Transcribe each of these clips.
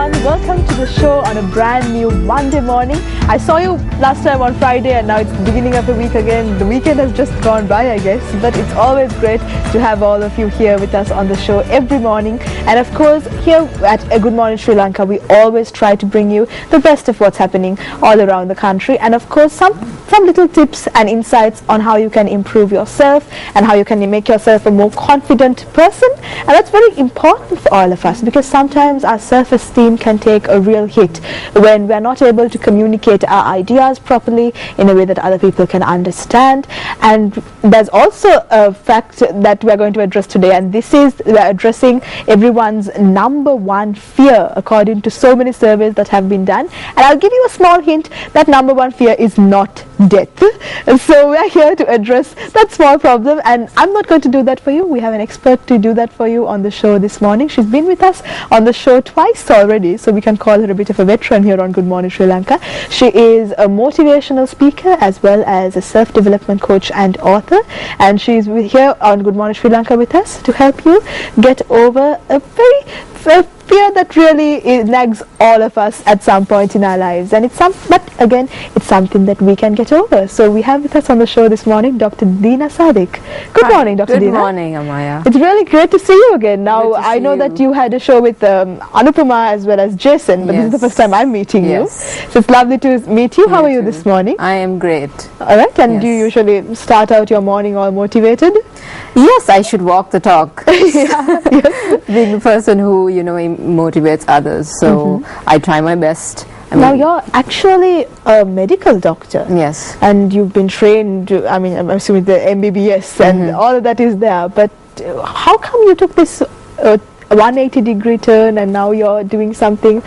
everyone, welcome to the show on a brand new Monday morning. I saw you last time on Friday and now it's the beginning of the week again. The weekend has just gone by, I guess, but it's always great to have all of you here with us on the show every morning. And of course, here at Good Morning Sri Lanka, we always try to bring you the best of what's happening all around the country, and of course some little tips and insights on how you can improve yourself and how you can make yourself a more confident person. And that's very important for all of us, because sometimes our self-esteem can take a real hit when we're not able to communicate our ideas properly in a way that other people can understand. And there's also a fact that we're going to address today, and this is we're addressing everyone's number one fear according to so many surveys that have been done. And I'll give you a small hint that number one fear is not death. And so we're here to address that small problem, and I'm not going to do that for you. We have an expert to do that for you on the show this morning. She's been with us on the show twice already, so we can call her a bit of a veteran here on Good Morning Sri Lanka. She is a motivational speaker as well as a self-development coach and author, and she's here on Good Morning Sri Lanka with us to help you get over a very fear that really nags all of us at some point in our lives, and but again, it's something that we can get over. So we have with us on the show this morning Dr. Deena Sadiq. Good morning, Dr. Deena. Good morning, Amaya. It's really great to see you again. Now, I know that you had a show with Anupama as well as Jason, but this is the first time I'm meeting you. So it's lovely to meet you. How are you this morning? I am great. All right, and do you usually start out your morning all motivated? Yes, I should walk the talk. Being the person who, motivates others. So I try my best. Now you're actually a medical doctor. Yes. And you've been trained, I'm assuming the MBBS and all of that is there. But how come you took this 180-degree turn and now you're doing something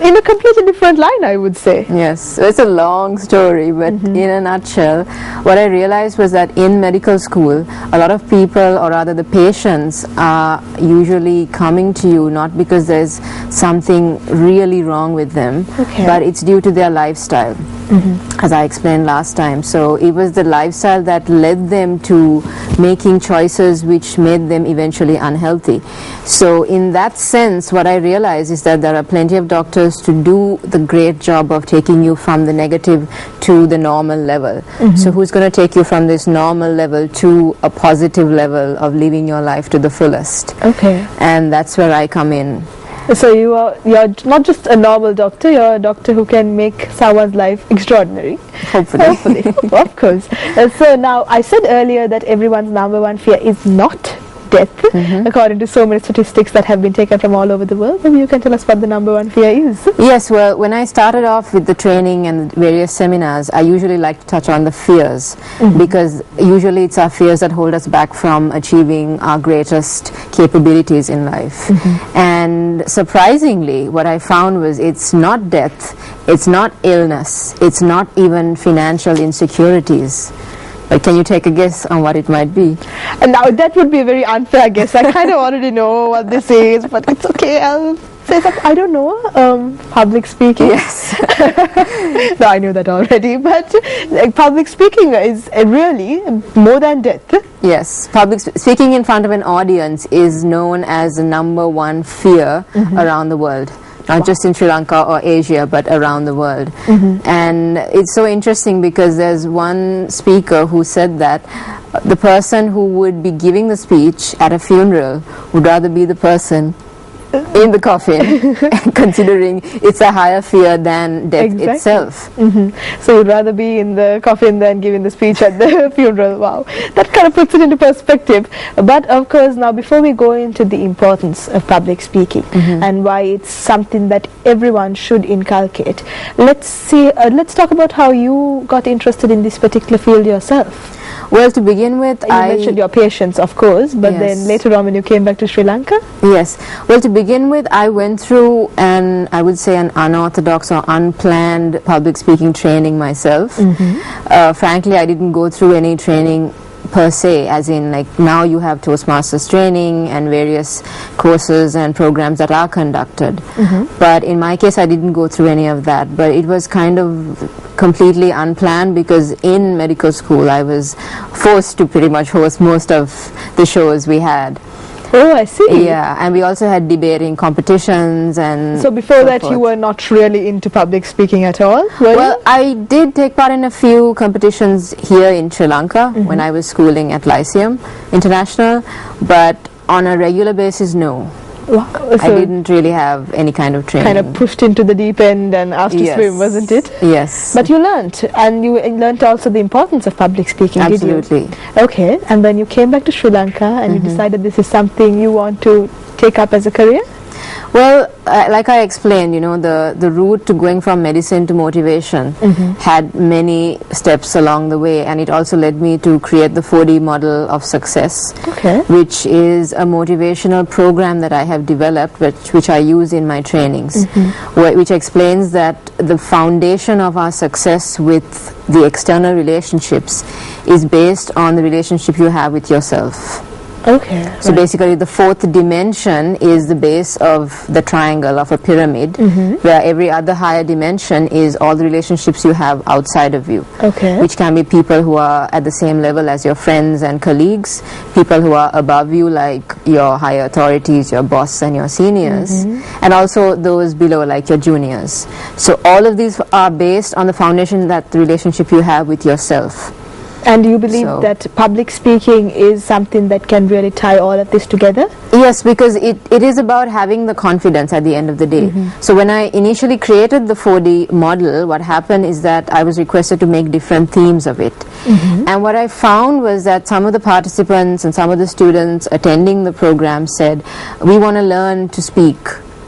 in a completely different line, I would say? Yes, it's a long story, but in a nutshell, what I realized was that in medical school, a lot of people, or rather the patients, are usually coming to you not because there's something really wrong with them, but it's due to their lifestyle, as I explained last time. So it was the lifestyle that led them to making choices which made them eventually unhealthy. So in that sense, what I realize is that there are plenty of doctors to do the great job of taking you from the negative to the normal level. So who's going to take you from this normal level to a positive level of living your life to the fullest? And that's where I come in. So you're not just a normal doctor, you're a doctor who can make someone's life extraordinary. Hopefully. Of course. So now, I said earlier that everyone's number one fear is not death, according to so many statistics that have been taken from all over the world. Maybe you can tell us what the number one fear is. Yes, well, when I started off with the training and various seminars, I usually like to touch on the fears, because usually it's our fears that hold us back from achieving our greatest capabilities in life. And surprisingly, what I found was it's not death, it's not illness, it's not even financial insecurities. But can you take a guess on what it might be? And now that would be a very unfair guess. I kind of already know what this is, but it's okay. I'll say something. I don't know. Public speaking. Yes. No, I knew that already. But public speaking is really more than death. Yes. Public speaking in front of an audience is known as the number one fear around the world. Not just in Sri Lanka or Asia, but around the world. And it's so interesting because there's one speaker who said that the person who would be giving the speech at a funeral would rather be the person in the coffin, considering it's a higher fear than death itself. So you'd rather be in the coffin than giving the speech at the funeral. Wow, that kind of puts it into perspective. But of course, now before we go into the importance of public speaking and why it's something that everyone should inculcate, let's talk about how you got interested in this particular field yourself. Well, to begin with, you mentioned your patients, of course, but then later on when you came back to Sri Lanka? Yes. Well, to begin with, I went through I would say an unorthodox or unplanned public speaking training myself. Frankly, I didn't go through any training per se, as in like now you have Toastmasters training and various courses and programs that are conducted. But in my case, I didn't go through any of that. But it was kind of completely unplanned because in medical school I was forced to pretty much host most of the shows we had. Oh, I see. Yeah, and we also had debating competitions and so before that forth. you were not really into public speaking at all, were Well, you? I did take part in a few competitions here in Sri Lanka when I was schooling at Lyceum International, but on a regular basis, no. Wow. I So didn't really have any kind of training. kind of pushed into the deep end and asked to Yes. swim, wasn't it? Yes. But you learnt, and you learnt also the importance of public speaking, Absolutely. did you? Okay, and then you came back to Sri Lanka and you decided this is something you want to take up as a career? Well, like I explained, you know, the route to going from medicine to motivation had many steps along the way, and it also led me to create the 4D model of success, Okay. which is a motivational program that I have developed, which I use in my trainings, which explains that the foundation of our success with the external relationships is based on the relationship you have with yourself. Okay. So basically the fourth dimension is the base of the triangle of a pyramid, where every other higher dimension is all the relationships you have outside of you, Okay. which can be people who are at the same level as your friends and colleagues, people who are above you like your higher authorities, your boss and your seniors, and also those below like your juniors. So all of these are based on the foundation, that the relationship you have with yourself. And do you believe So- that public speaking is something that can really tie all of this together? Yes, because it is about having the confidence at the end of the day. So when I initially created the 4D model, what happened is that I was requested to make different themes of it. And what I found was that some of the participants and some of the students attending the program said, we want to learn to speak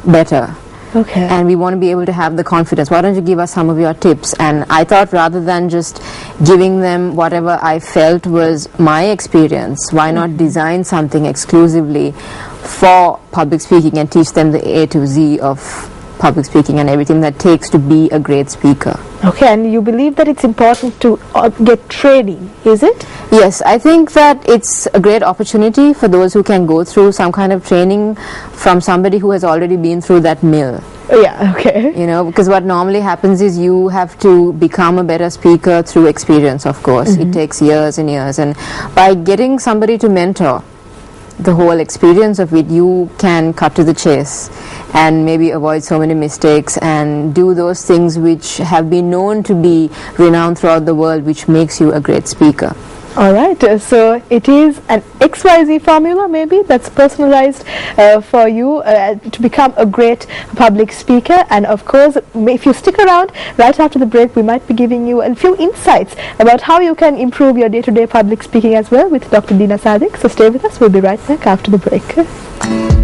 better. Okay. And we want to be able to have the confidence. Why don't you give us some of your tips? And I thought, rather than just giving them whatever I felt was my experience, why not design something exclusively for public speaking and teach them the A to Z of public speaking and everything that takes to be a great speaker. Okay, and you believe that it's important to get training, is it? Yes, I think that it's a great opportunity for those who can go through some kind of training from somebody who has already been through that mill. Yeah, okay. You know, because what normally happens is you have to become a better speaker through experience, of course. It takes years and years, and by getting somebody to mentor the whole experience of it, you can cut to the chase and maybe avoid so many mistakes and do those things which have been known to be renowned throughout the world, which makes you a great speaker. All right, so it is an XYZ formula maybe that's personalized for you to become a great public speaker. And of course, if you stick around right after the break, we might be giving you a few insights about how you can improve your day-to-day public speaking as well with Dr. Dina Sadik. So stay with us, we'll be right back after the break.